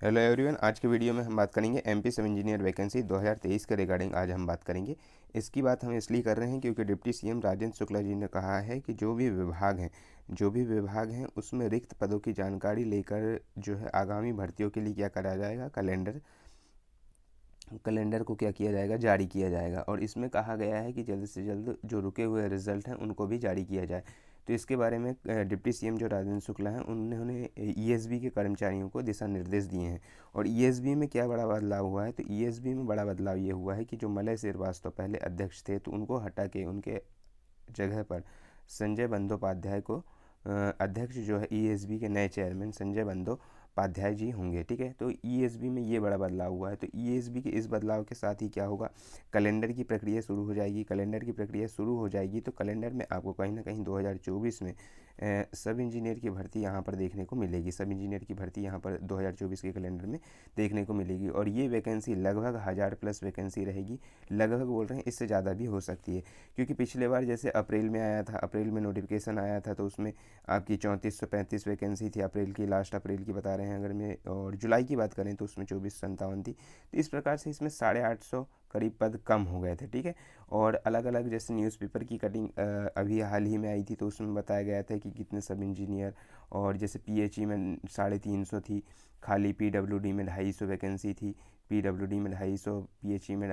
Hello everyone, आज के video में हम बात करेंगे एमपी सब इंजीनियर वैकेंसी 2023 के रिगार्डिंग आज हम बात करेंगे। इसकी बात हम इसलिए कर रहे हैं क्योंकि डिप्टी सीएम राजेंद्र शुक्ला जी ने कहा है कि जो भी विभाग हैं उसमें रिक्त पदों की जानकारी लेकर जो है आगामी भर्तियों के लिए क्या करा जाएगा, कैलेंडर को क्या किया जाएगा, जारी किया जाएगा। और इसमें कहा गया है कि जल्द से जल्द जो रुके हुए रिजल्ट हैं उनको भी जारी किया जाए। तो इसके बारे में डिप्टी सीएम जो राजेंद्र शुक्ला हैं उन्होंने ईएसबी के कर्मचारियों को दिशा निर्देश दिए हैं। और ईएसबी में क्या बड़ा बदलाव हुआ है, तो ईएसबी में बड़ा बदलाव ये हुआ है कि जो मलय श्रीवास्तव पहले अध्यक्ष थे तो उनको हटा के उनके जगह पर संजय बंदोपाध्याय को अध्यक्ष जो है ईएसबी के नए चेयरमैन संजय बंदोपाध्याय जी होंगे। ठीक है, तो ईएसबी में ये बड़ा बदलाव हुआ है। तो ईएसबी के इस बदलाव के साथ ही क्या होगा, कैलेंडर की प्रक्रिया शुरू हो जाएगी। कैलेंडर की प्रक्रिया शुरू हो जाएगी तो कैलेंडर में आपको कहीं ना कहीं 2024 में सब इंजीनियर की भर्ती यहाँ पर देखने को मिलेगी। सब इंजीनियर की भर्ती यहाँ पर 2024 के कैलेंडर में देखने को मिलेगी। और ये वैकेंसी लगभग 1000+ वैकेंसी रहेगी। लगभग बोल रहे हैं, इससे ज़्यादा भी हो सकती है, क्योंकि पिछले बार जैसे अप्रैल में आया था, अप्रैल में नोटिफिकेशन आया था तो उसमें आपकी 3435 वैकेंसी थी। अप्रैल की, लास्ट अप्रैल की बता रहे हैं अगर मैं, और जुलाई की बात करें तो उसमें 2457 थी। तो इस प्रकार से इसमें 850 करीब पद कम हो गए थे। ठीक है, और अलग अलग जैसे न्यूज़पेपर की कटिंग अभी हाल ही में आई थी तो उसमें बताया गया था कि कितने सब इंजीनियर, और जैसे पीएचई में 350 थी खाली, पीडब्ल्यूडी में 250 वैकेंसी थी, पीडब्ल्यूडी में 250, पीएचई में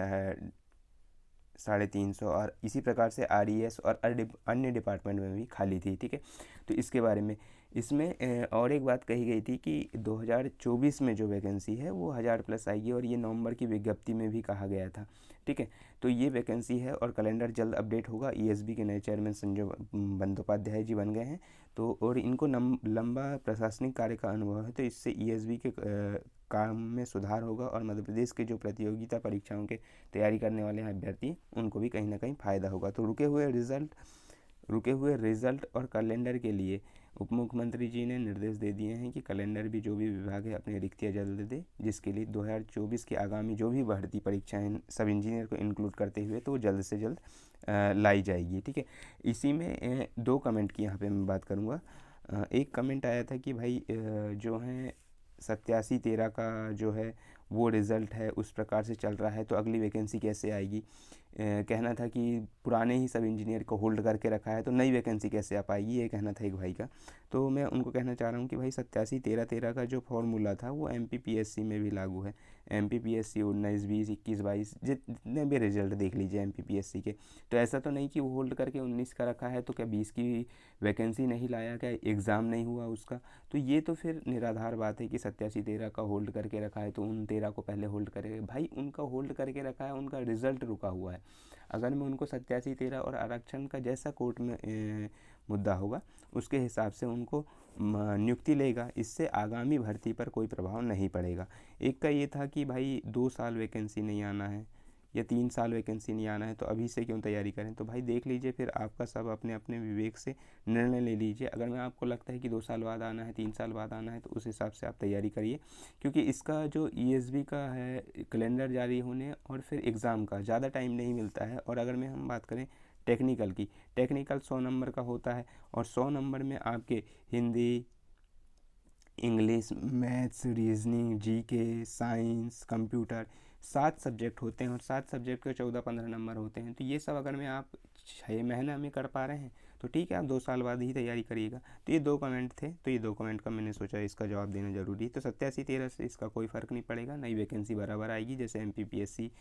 350, और इसी प्रकार से आरईएस और अन्य डिपार्टमेंट में भी खाली थी। ठीक है, तो इसके बारे में इसमें और एक बात कही गई थी कि 2024 में जो वैकेंसी है वो 1000+ आएगी, और ये नवंबर की विज्ञप्ति में भी कहा गया था। ठीक है, तो ये वैकेंसी है और कैलेंडर जल्द अपडेट होगा। ईएसबी के नए चेयरमैन संजय बंदोपाध्याय जी बन गए हैं। तो और इनको लंबा प्रशासनिक कार्य का अनुभव है, तो इससे ईएसबी के काम में सुधार होगा और मध्य प्रदेश के जो प्रतियोगिता परीक्षाओं के तैयारी करने वाले हैं अभ्यर्थी, उनको भी कहीं ना कहीं फ़ायदा होगा। तो रुके हुए रिजल्ट और कैलेंडर के लिए उप मुख्यमंत्री जी ने निर्देश दे दिए हैं कि कैलेंडर भी जो भी विभाग है अपनी रिक्तियाँ जल्द दे, जिसके लिए 2024 की आगामी जो भी भर्ती परीक्षाएं सब इंजीनियर को इंक्लूड करते हुए तो वो जल्द से जल्द लाई जाएगी। ठीक है, इसी में दो कमेंट की यहाँ पे मैं बात करूँगा। एक कमेंट आया था कि भाई जो है 8713 का जो है वो रिज़ल्ट है उस प्रकार से चल रहा है तो अगली वैकेंसी कैसे आएगी। कहना था कि पुराने ही सब इंजीनियर को होल्ड करके रखा है तो नई वैकेंसी कैसे आ पाएगी, ये कहना था एक भाई का। तो मैं उनको कहना चाह रहा हूँ कि भाई 8713 का जो फॉर्मूला था वो एमपीपीएससी में भी लागू है। एमपीपीएससी 19, 20, 21, 22 जितने भी रिजल्ट देख लीजिए एमपीपीएससी के, तो ऐसा तो नहीं कि वो होल्ड करके 19 का रखा है तो क्या 20 की वैकेंसी नहीं लाया, क्या एग्ज़ाम नहीं हुआ उसका। तो ये तो फिर निराधार बात है कि 8713 का होल्ड करके रखा है तो उन 13 को पहले होल्ड करेगा। भाई उनका होल्ड करके रखा है, उनका रिजल्ट रुका हुआ है। अगर मैं उनको 8713 और आरक्षण का जैसा कोर्ट में मुद्दा होगा उसके हिसाब से उनको नियुक्ति लेगा, इससे आगामी भर्ती पर कोई प्रभाव नहीं पड़ेगा। एक का ये था कि भाई 2 साल वैकेंसी नहीं आना है या 3 साल वैकेंसी नहीं आना है तो अभी से क्यों तैयारी करें। तो भाई देख लीजिए, फिर आपका सब अपने अपने विवेक से निर्णय ले लीजिए। अगर मैं आपको लगता है कि 2 साल बाद आना है, 3 साल बाद आना है तो उस हिसाब से आप तैयारी करिए, क्योंकि इसका जो ईएसबी का है कैलेंडर जारी होने और फिर एग्ज़ाम का ज़्यादा टाइम नहीं मिलता है। और अगर मैं हम बात करें टेक्निकल की, टेक्निकल 100 नंबर का होता है और 100 नंबर में आपके Hindi, English, maths, reasoning, GK, science, computer 7 subject होते हैं और 7 सब्जेक्ट के 14-15 नंबर होते हैं। तो ये सब अगर मैं आप 6 महीना में कर पा रहे हैं तो ठीक है, आप 2 साल बाद ही तैयारी करिएगा। तो ये 2 कमेंट थे, तो ये 2 कमेंट का मैंने सोचा इसका जवाब देना ज़रूरी है। तो 8713 से इसका कोई फ़र्क नहीं पड़ेगा, नई वैकेंसी बराबर आएगी। जैसे एमपीपीएससी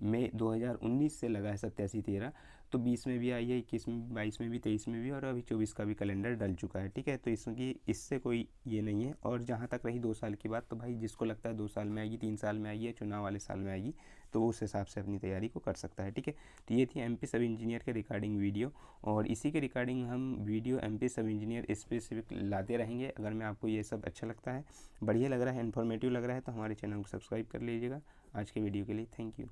में 2019 से लगा है 8713, तो 20 में भी आई है, 21 में भी, 22 में भी, 23 में भी, और अभी 24 का भी कैलेंडर डल चुका है। ठीक है, तो इससे कोई ये नहीं है। और जहाँ तक रही 2 साल की बात, तो भाई जिसको लगता है 2 साल में आएगी, 3 साल में आएगी या चुनाव वाले साल में आएगी, तो वो उस हिसाब से अपनी तैयारी को कर सकता है। ठीक है, तो ये थी एमपी सब इंजीनियर के रिगार्डिंग वीडियो, और इसी के रिगार्डिंग हम वीडियो एमपी सब इंजीनियर स्पेसिफिक लाते रहेंगे। अगर मैं आपको ये सब अच्छा लगता है, बढ़िया लग रहा है, इन्फॉर्मेटिव लग रहा है, तो हमारे चैनल को सब्सक्राइब कर लीजिएगा। आज के वीडियो के लिए थैंक यू।